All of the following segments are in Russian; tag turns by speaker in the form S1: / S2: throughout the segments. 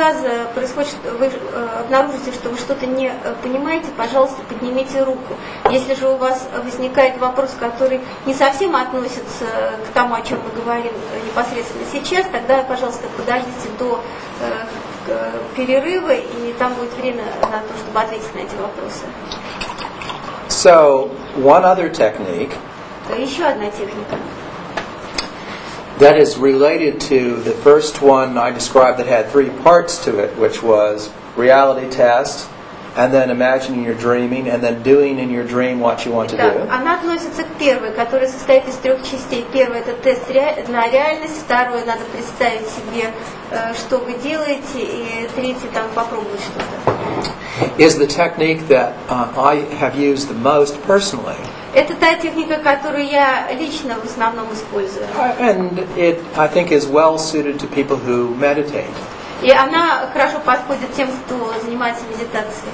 S1: рассказа происходит, вы обнаружите, что вы что-то не понимаете, пожалуйста, поднимите руку. Если же у вас возникает вопрос, который не совсем относится к тому, о чем мы говорим непосредственно сейчас, тогда, пожалуйста, подождите до перерыва, и там будет время на то, чтобы ответить на эти вопросы.
S2: So, one other technique
S1: Еще одна техника.
S2: that is related to the first one I described that had three parts to it, which was reality test, and then imagining you're dreaming, and then doing in your dream what you want to do.
S1: Она относится к первой, которая состоит из 3 частей. Первый — это тест на реальность, второй — надо представить себе, что вы делаете, и третий — там попробовать что-то.
S2: Is the technique that I have used the most personally.
S1: Это та техника, которую я лично в основном использую.
S2: And it, I think, is well suited to people who meditate.
S1: И она хорошо подходит тем, кто занимается медитацией.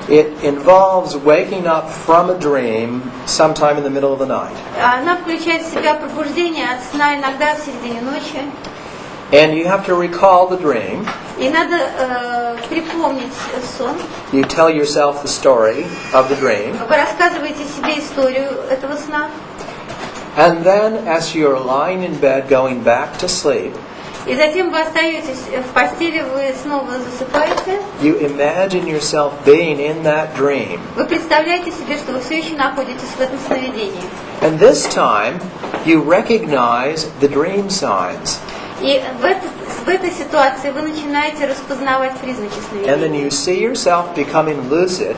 S2: It involves waking up from a dream sometime in the middle of the night.
S1: Она включает в себя пробуждение от сна иногда в середине ночи.
S2: And you have to recall the dream.
S1: И надо припомнить сон.
S2: You tell yourself the story of the dream.
S1: Вы рассказываете себе историю этого сна.
S2: And then, as you're lying in bed going back to sleep,
S1: И затем вы остаетесь в постели, вы снова засыпаете.
S2: you imagine yourself being in that dream.
S1: Вы представляете себе, что вы все еще находитесь в этом сновидении.
S2: And this time, you recognize the dream signs.
S1: И в этой ситуации вы начинаете распознавать признаки
S2: And then
S1: сновидения.
S2: you see yourself becoming lucid,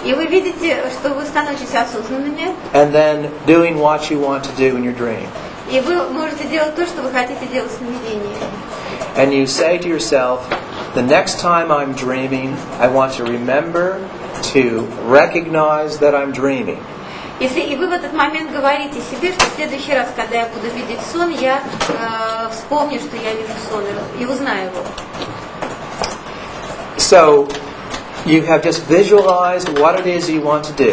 S1: И вы видите, что вы становитесь осознанными,
S2: and then doing what you want to do in your dream.
S1: и вы можете делать то, что вы хотите делать в сновидении.
S2: And you say to yourself, the next time I'm dreaming, I want to remember to recognize that I'm dreaming.
S1: И вы в этот момент говорите себе, что в следующий раз, когда я буду видеть сон, я вспомню, что я вижу сон, и узнаю его.
S2: So, you have just visualized what it is you want to do.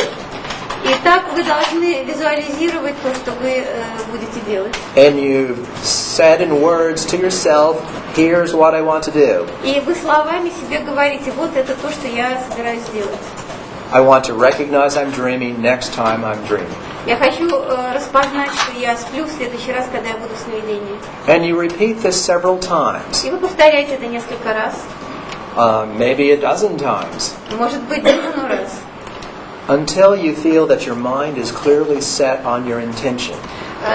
S1: Итак, вы должны визуализировать то, что вы будете делать.
S2: And you've said in words to yourself, here's what I want to do.
S1: И вы словами себе говорите, вот это то, что я собираюсь делать.
S2: I want to recognize I'm dreaming next time I'm dreaming.
S1: Я хочу распознать, что я сплю в следующий раз, когда я буду в сновидении.
S2: And you repeat this several times.
S1: И вы повторяете это несколько раз.
S2: Maybe a dozen times.
S1: Может быть, дюжину раз.
S2: Until you feel that your mind is clearly set on your intention.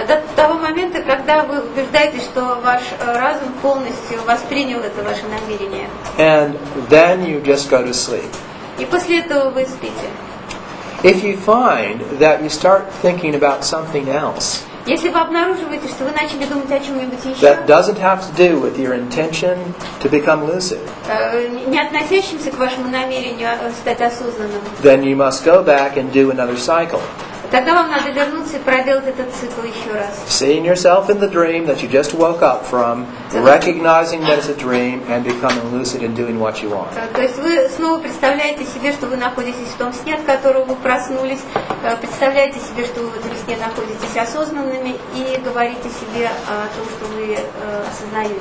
S1: До того момента, когда вы убеждаетесь, что ваш разум полностью воспринял это ваше намерение.
S2: And then you just go to sleep.
S1: И после этого вы спите.
S2: If you find that you start thinking about something else
S1: Если вы обнаруживаете, что вы начали думать о чем-нибудь еще,
S2: that doesn't have to do with your intention to become lucid,
S1: не относящимся к вашему намерению стать осознанным,
S2: then you must go back and do another cycle.
S1: тогда вам надо вернуться и проделать этот цикл еще раз.
S2: Seeing yourself in the dream that you just woke up from, recognizing that it's a dream, and becoming lucid and doing what you want.
S1: То есть вы снова представляете себе, что вы находитесь в том сне, от которого вы проснулись, представляете себе, что вы в этом сне находитесь осознанными, и говорите себе о том, что вы осознаете.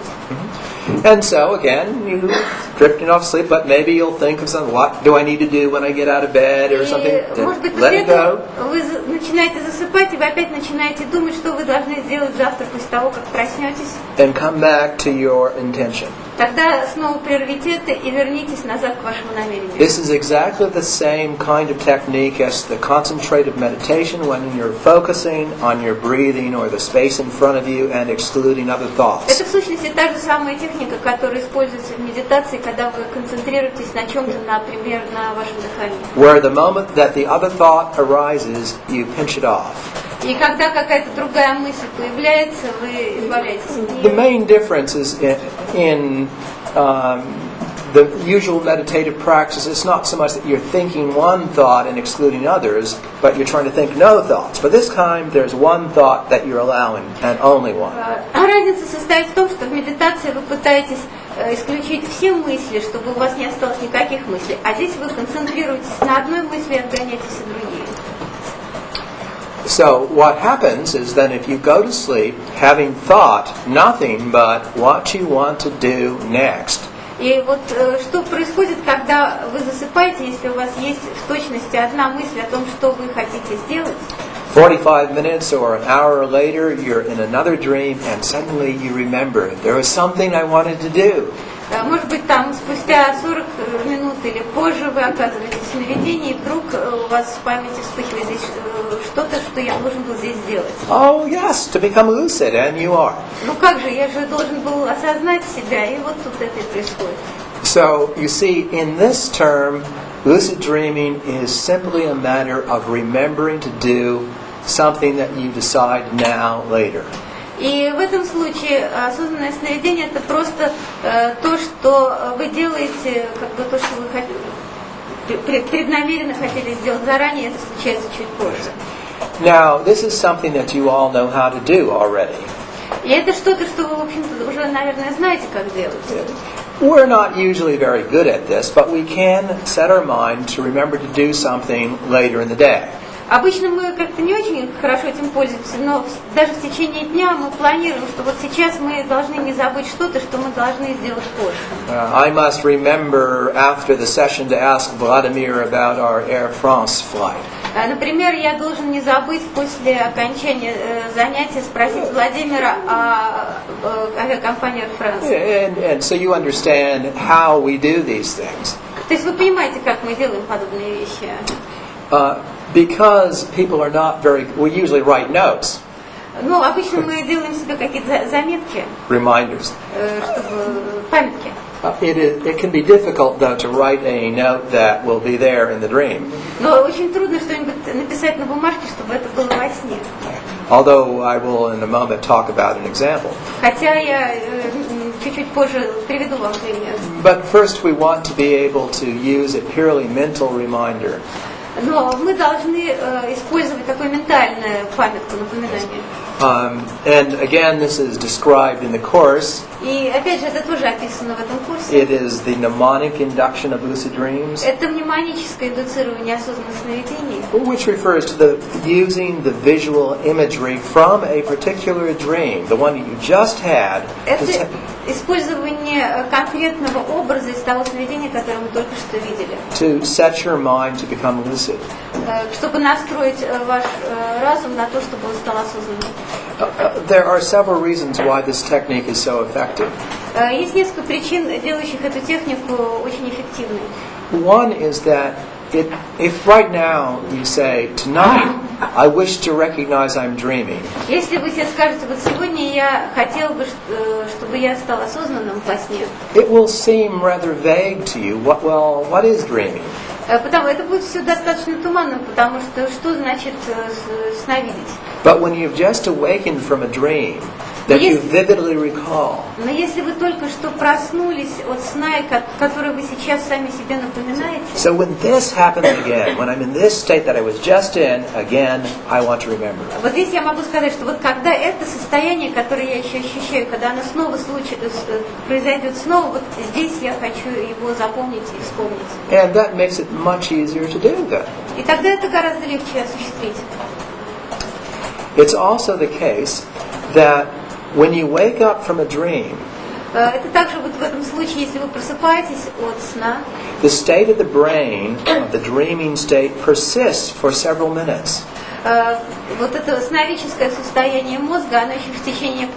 S2: And so, again, you're drifting off sleep, but maybe you'll think of something, what do I need to do when I get out of bed, or something,
S1: И, может быть,
S2: let
S1: после
S2: it go.
S1: этого вы начинаете засыпать, и вы опять начинаете думать, что вы должны сделать завтра после того, как проснетесь.
S2: And come back to your intention.
S1: Тогда снова прервите это и вернитесь назад к вашему намерению.
S2: This is exactly the same kind of technique as the concentrated meditation when you're focusing on your breathing or the space in front of you and excluding other thoughts.
S1: Это в сущности та же самая техника, которая используется в медитации, когда вы концентрируетесь на чем-то, например, на вашем дыхании.
S2: Where the moment that the other thought arises, you pinch it off.
S1: И когда какая-то другая мысль появляется, вы избавляетесь от
S2: The
S1: нее.
S2: main difference is in the usual meditative practice. It's not so much that you're thinking one thought and excluding others, but you're trying to think no thoughts. But this time, there's one thought that you're allowing, and only one.
S1: Разница состоит в том, что в медитации вы пытаетесь исключить все мысли, чтобы у вас не осталось никаких мыслей. А здесь вы концентрируетесь на одной мысли и отгоняете все другие.
S2: So what happens is then if you go to sleep having thought nothing but what you want to do next,
S1: И вот что происходит, когда вы засыпаете, если у вас есть в точности одна мысль о том, что вы хотите сделать?
S2: 45 minutes or an hour later, you're in another dream, and suddenly you remember there was something I wanted to do.
S1: Может быть, там спустя 40 минут или позже вы оказываетесь в сновидении, и вдруг у вас в памяти вспыхивает здесь что-то, что я должен был здесь сделать.
S2: Oh yes, to become lucid, and you are.
S1: Ну как же, я же должен был осознать себя, и вот тут это и происходит.
S2: So, you see, in this term, lucid dreaming is simply a matter of remembering to do something that you decide now, later.
S1: И в этом случае осознанное сновидение – это просто то, что вы делаете, как бы то, что вы преднамеренно хотели сделать заранее, это случается чуть позже.
S2: Now, this is something that you all know how to do already.
S1: И это что-то, что вы, в общем-то, уже, наверное, знаете, как делать.
S2: We're not usually very good at this, but we can set our mind to remember to do something later in the day.
S1: Обычно мы как-то не очень хорошо этим пользуемся, но даже в течение дня мы планируем, что вот сейчас мы должны не забыть что-то, что мы должны сделать позже.
S2: I must remember after the session to ask Vladimir about our Air France flight.
S1: Например, я должен не забыть после окончания занятия спросить Владимира о авиакомпании Air France.
S2: And so you understand how we do these things.
S1: То есть вы понимаете, как мы делаем подобные вещи?
S2: Because people are not very, we usually write notes.
S1: Ну, обычно мы делаем себе какие-то заметки,
S2: Reminders.
S1: Чтобы памятки.
S2: It can be difficult, though, to write a note that will be there in the dream.
S1: Но очень трудно что-нибудь написать на бумажке, чтобы это было во сне.
S2: Although I will in a moment talk about an example.
S1: Хотя я чуть-чуть позже приведу вам пример.
S2: But first we want to be able to use a purely mental reminder.
S1: Но мы должны использовать такое ментальное памятку, напоминание.
S2: And again, this is described in the course.
S1: И опять же, это тоже описано в этом курсе.
S2: It is the mnemonic induction of lucid dreams.
S1: Это мнемоническое индуцирование осознанных сновидений.
S2: Which refers to using the visual imagery from a particular dream, the one that you just had.
S1: Это использование конкретного образа из того сновидения, которое мы только что видели.
S2: To set your mind to become lucid.
S1: Чтобы настроить ваш разум на то, чтобы он стал осознанным.
S2: There are several reasons why this technique is so effective.
S1: Есть несколько причин, делающих эту технику очень эффективной.
S2: One is that if right now you say, tonight, I wish to recognize I'm dreaming.
S1: Если вы себе скажете, вот сегодня я хотел бы, чтобы я стал осознанным во сне.
S2: It will seem rather vague to you. What is dreaming?
S1: Потому это будет все достаточно туманно, потому что значит сновидеть?
S2: But when you've just awakened from a dream that you vividly recall.
S1: Но если вы только что проснулись от сна, который вы сейчас сами себе напоминаете.
S2: So when this happens again, when I'm in this state that I was just in, again, I want to remember.
S1: Вот здесь я могу сказать, что вот когда это состояние, которое я еще ощущаю, когда оно снова произойдет снова, вот здесь я хочу его запомнить и вспомнить.
S2: And that makes it much easier to do that.
S1: И тогда это гораздо легче осуществить.
S2: It's also the case that when you wake up from a dream,
S1: это также вот в этом случае, если вы просыпаетесь от сна,
S2: the state of the brain, the dreaming state, persists for several minutes.
S1: Вот это сновидческое состояние мозга, оно еще в течение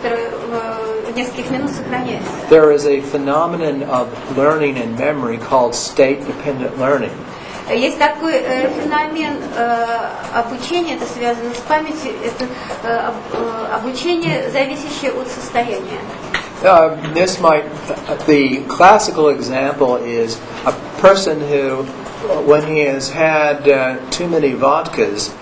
S1: нескольких минут сохраняется.
S2: There is a phenomenon of learning and memory called state-dependent learning.
S1: Есть такой феномен обучения, это связано с памятью, это обучение, зависящее от состояния.
S2: The classical example is a person who, when he has had too many vodkas,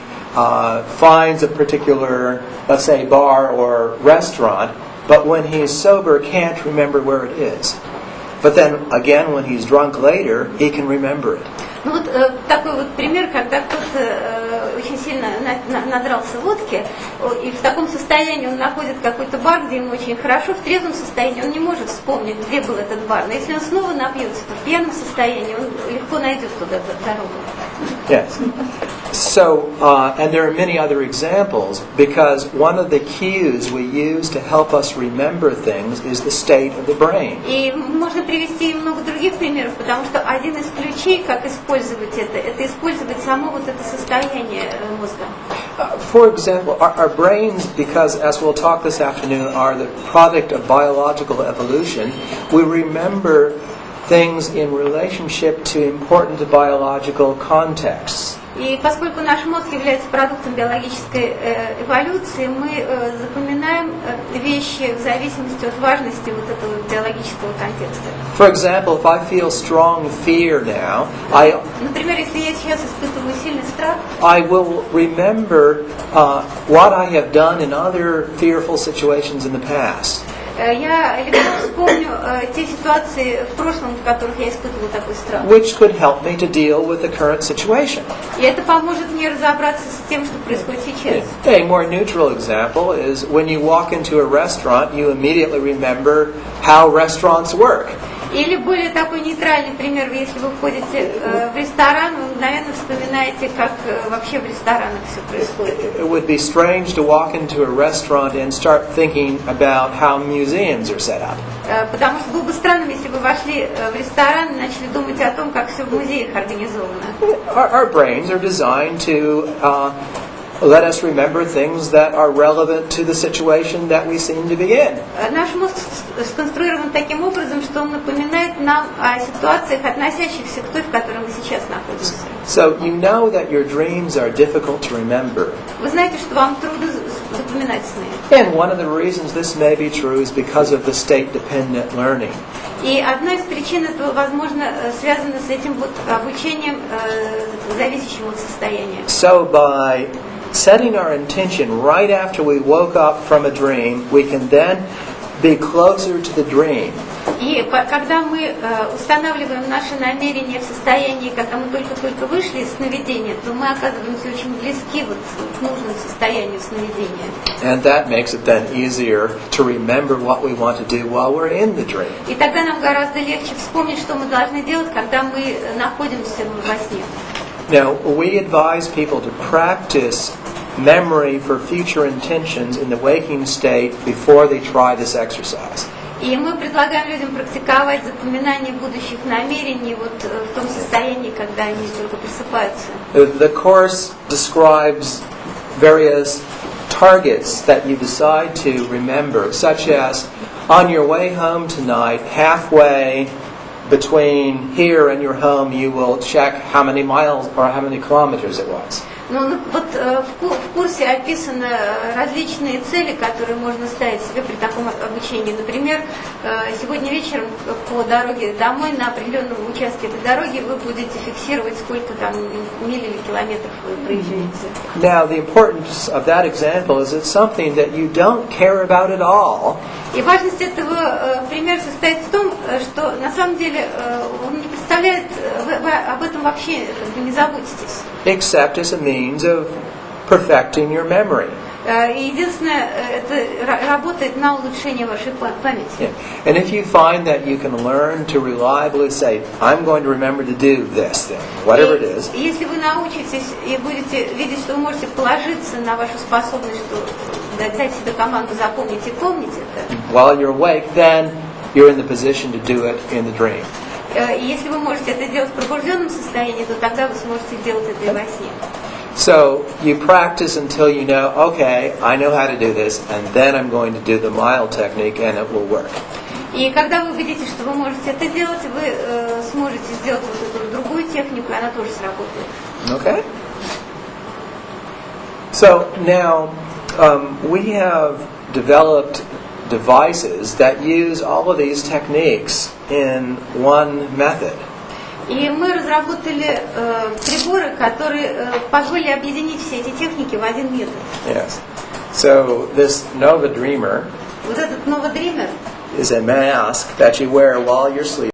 S2: finds a particular, let's say, bar or restaurant, but when he is sober can't remember where it is. But then again, when he's drunk later, he can remember it.
S1: Ну вот такой вот пример, когда кто-то очень сильно надрался водки, и в таком состоянии он находит какой-то бар, где ему очень хорошо, в трезвом состоянии он не может вспомнить, где был этот бар. Но если он снова напьется, то в пьяном состоянии он легко найдет туда дорогу.
S2: Yes. So, and there are many other examples, because one of the cues we use to help us remember things is the state of the brain.
S1: И можно привести много других примеров, потому что один из ключей, как использовать это использовать само вот это состояние мозга.
S2: For example, our brains, because as we'll talk this afternoon, are the product of biological evolution, we remember things in relationship to important biological contexts.
S1: И поскольку наш мозг является продуктом биологической эволюции, мы запоминаем вещи в зависимости от важности вот этого биологического контекста.
S2: For example, if I feel strong fear now,
S1: например, если я сейчас испытываю сильный страх,
S2: I will remember what I have done in other fearful situations in the past.
S1: Я легко вспомню те ситуации в прошлом, в которых я испытывала такой страх.
S2: Which could help me to deal with the current situation.
S1: И это поможет мне разобраться с тем, что происходит сейчас.
S2: A more neutral example is when you walk into a restaurant, you immediately remember how restaurants work.
S1: Или более такой нейтральный пример, если вы входите в ресторан, вы мгновенно вспоминаете, как вообще в ресторанах все происходит.
S2: It would be strange to walk into a restaurant and start thinking about how museums are set up.
S1: Потому что было бы странным, если бы вошли в ресторан и начали думать о том, как все в музеях организовано.
S2: Our brains are designed to let us remember things that are relevant to the situation that we seem to be in.
S1: Наш мозг сконструирован таким образом, что он напоминает нам о ситуациях, относящихся к той, в которой мы сейчас находимся.
S2: So you know that your dreams are difficult to remember.
S1: Вы знаете, что вам трудно запоминать сны.
S2: And one of the reasons this may be true is because of the state-dependent learning.
S1: И одна из причин этого, возможно, связана с этим вот обучением, зависящим от состояния.
S2: So by setting our intention right after we woke up from a dream, we can then be closer to the dream.
S1: И когда мы устанавливаем наши намерения в состоянии, когда мы только-только вышли из сновидения, то мы оказываемся очень близки вот к нужному состоянию сновидения.
S2: And that makes it then easier to remember what we want to do while we're in the dream.
S1: И тогда нам гораздо легче вспомнить, что мы должны делать, когда мы находимся во сне.
S2: Now, we advise people to practice memory for future intentions in the waking state before they try this exercise.
S1: И мы предлагаем людям практиковать запоминание будущих намерений вот в том состоянии, когда они только просыпаются.
S2: The course describes various targets that you decide to remember, such as on your way home tonight, halfway between here and your home, you will check how many miles or how many kilometers it was.
S1: Ну, вот в курсе описаны различные цели, которые можно ставить себе при таком обучении. Например, сегодня вечером по дороге домой на определенном участке этой дороги вы будете фиксировать, сколько там миль или километров вы проезжаете.
S2: Now, the importance of that example is it's something that you don't care about at all.
S1: И важность этого примера состоит в том, что на самом деле он не представляет, вы об этом вообще не заботитесь.
S2: Except as a means of perfecting your memory.
S1: Единственное, это работает на улучшение вашей памяти.
S2: Yeah. And if you find that you can learn to reliably say, I'm going to remember to do this thing, whatever it is.
S1: Если вы научитесь и будете видеть, что вы можете положиться на вашу способность, что дать себе команду запомнить и помнить это.
S2: While you're awake, then you're in the position to do it in the dream.
S1: И если вы можете это делать в пробужденном состоянии, то тогда вы сможете делать это и во сне.
S2: So you practice until you know, okay, I know how to do this, and then I'm going to do the mile technique, and it will work.
S1: И когда вы увидите, что вы можете это делать, вы сможете сделать вот эту другую технику, и она тоже сработает.
S2: Okay. So now we have developed devices that use all of these techniques in one method.
S1: И мы разработали приборы, которые позволили объединить все эти техники в один метод.
S2: Yes. So this Nova Dreamer
S1: Вот этот Nova Dreamer
S2: is a mask that you wear while you're sleeping.